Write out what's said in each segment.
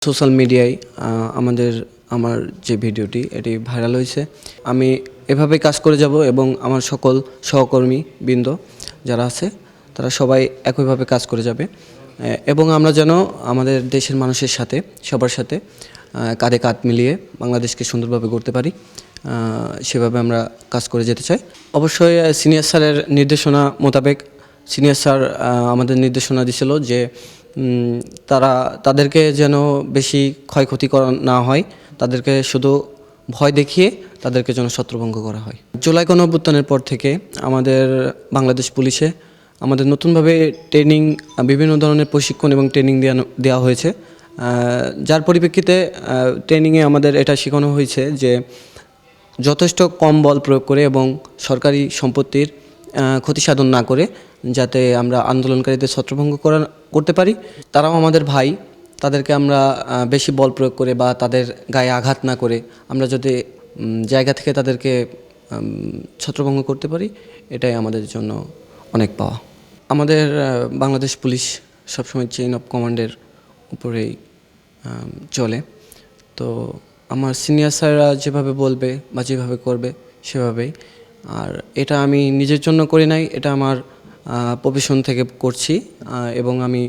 Social মিডিয়ায় আমার যে ভিডিওটি এটি ভাইরাল হয়েছে। আমি এভাবেই কাজ করে যাব এবং আমার সকল সহকর্মীবৃন্দ যারা আছে তারা সবাই একইভাবে কাজ করে যাবে এবং আমরা যেন আমাদের দেশের মানুষের সাথে সবার সাথে কাঁধে কাঁধ মিলিয়ে বাংলাদেশকে সুন্দরভাবে গড়তে পারি, সেভাবে আমরা কাজ করে যেতে চাই। অবশ্যই সিনিয়র স্যারের নির্দেশনা মোতাবেক সিনিয়র স্যার আমাদের নির্দেশনা দিছিল যে তাদেরকে যেন বেশি ক্ষয়ক্ষতি করা না হয়, তাদেরকে শুধু ভয় দেখিয়ে তাদেরকে যেন ছত্রভঙ্গ করা হয়। জুলাই গণঅভ্যুত্থানের পর থেকে আমাদের বাংলাদেশ পুলিশে আমাদের নতুনভাবে ট্রেনিং, বিভিন্ন ধরনের প্রশিক্ষণ এবং ট্রেনিং দেওয়া হয়েছে, যার পরিপ্রেক্ষিতে ট্রেনিংয়ে আমাদের এটা শেখানো হয়েছে যে যথেষ্ট কম বল প্রয়োগ করে এবং সরকারি সম্পত্তির ক্ষতি সাধন না করে যাতে আমরা আন্দোলনকারীদের ছত্রভঙ্গ করতে পারি। তারাও আমাদের ভাই, তাদেরকে আমরা বেশি বল প্রয়োগ করে বা তাদের গায়ে আঘাত না করে আমরা যদি জায়গা থেকে তাদেরকে ছত্রভঙ্গ করতে পারি, এটাই আমাদের জন্য অনেক পাওয়া। আমাদের বাংলাদেশ পুলিশ সবসময় চেইন অফ কমান্ডের উপরেই চলে, তো আমার সিনিয়র স্যাররা যেভাবে বলবে বা যেভাবে করবে সেভাবেই। আর এটা আমি নিজের জন্য করি নাই, এটা আমার প্রফেশন থেকে করছি এবং আমি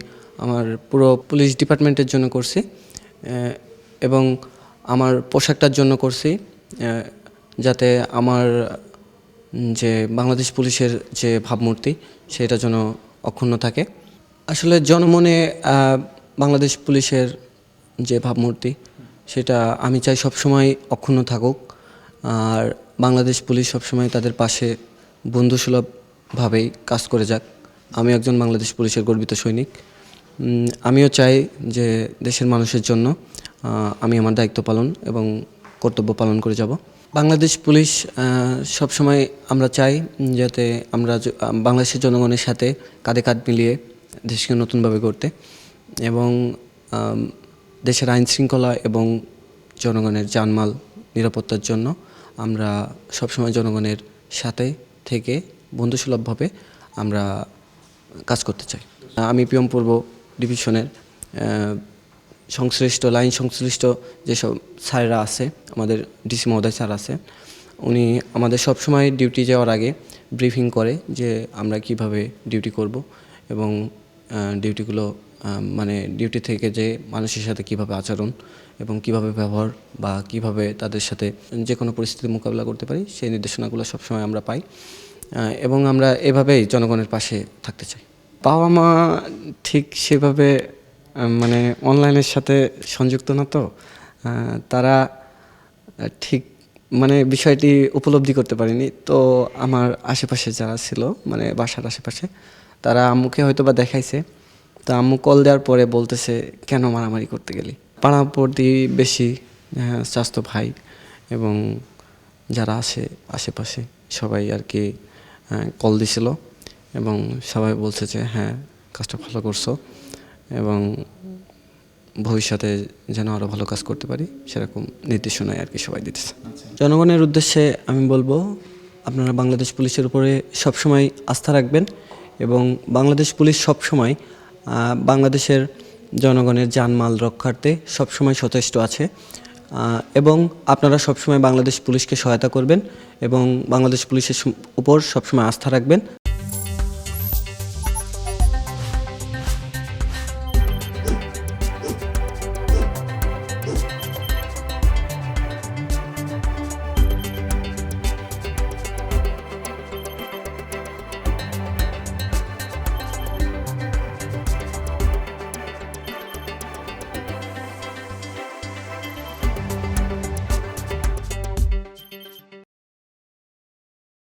আমার পুরো পুলিশ ডিপার্টমেন্টের জন্য করছি এবং আমার পোশাকটার জন্য করছি, যাতে আমার যে বাংলাদেশ পুলিশের যে ভাবমূর্তি সেটা যেন অক্ষুণ্ণ থাকে। আসলে জনমনে বাংলাদেশ পুলিশের যে ভাবমূর্তি সেটা আমি চাই সবসময় অক্ষুণ্ণ থাকুক, আর বাংলাদেশ পুলিশ সবসময় তাদের পাশে বন্ধুসুলভভাবেই কাজ করে যাক। আমি একজন বাংলাদেশ পুলিশের গর্বিত সৈনিক। আমিও চাই যে দেশের মানুষের জন্য আমি আমার দায়িত্ব পালন এবং কর্তব্য পালন করে যাব। বাংলাদেশ পুলিশ সবসময় আমরা চাই যাতে আমরা বাংলাদেশের জনগণের সাথে কাঁধে কাঁধ মিলিয়ে দেশকে নতুনভাবে গড়তে এবং দেশের আইন শৃঙ্খলা এবং জনগণের জানমাল নিরাপত্তার জন্য আমরা সবসময় জনগণের সাথে থেকে বন্ধুসুলভভাবে আমরা কাজ করতে চাই। আমি পিয়ম পূর্ব ডিভিশনের লাইন সংশ্লিষ্ট যেসব স্যাররা আছে, আমাদের ডিসি মহোদয় স্যার আছে, উনি আমাদের সবসময় ডিউটি যাওয়ার আগে ব্রিফিং করে যে আমরা কিভাবে ডিউটি করব এবং ডিউটিগুলো মানে ডিউটি থেকে যে মানুষের সাথে কিভাবে আচরণ এবং কিভাবে ব্যবহার বা কিভাবে তাদের সাথে যে কোনো পরিস্থিতি মোকাবিলা করতে পারি সেই নির্দেশনাগুলো সবসময় আমরা পাই এবং আমরা এভাবেই জনগণের পাশে থাকতে চাই। বাবা মা ঠিক সেভাবে মানে অনলাইনের সাথে সংযুক্ত না, তো তারা ঠিক মানে বিষয়টি উপলব্ধি করতে পারেনি। তো আমার আশেপাশে যারা ছিল, মানে বাসার আশেপাশে, তারা আম্মুকে হয়তো বা দেখাইছে, তো আম্মু কল দেওয়ার পরে বলতেছে কেন মারামারি করতে গেলি। পাড়া প্রতিবেশী, স্বাস্থ্য ভাই এবং যারা আছে আশেপাশে সবাই আর কি কল দিছিল এবং সবাই বলছে যে হ্যাঁ, কাজটা ভালো করছো এবং ভবিষ্যতে যেন আরও ভালো কাজ করতে পারি সেরকম নির্দেশনায় আর কি সবাই দিতেছে। জনগণের উদ্দেশ্যে আমি বলবো, আপনারা বাংলাদেশ পুলিশের উপরে সবসময় আস্থা রাখবেন এবং বাংলাদেশ পুলিশ সবসময় বাংলাদেশের জনগণের জানমাল রক্ষার্থে সবসময় সচেষ্ট আছে এবং আপনারা সবসময় বাংলাদেশ পুলিশকে সহায়তা করবেন এবং বাংলাদেশ পুলিশের উপর সবসময় আস্থা রাখবেন।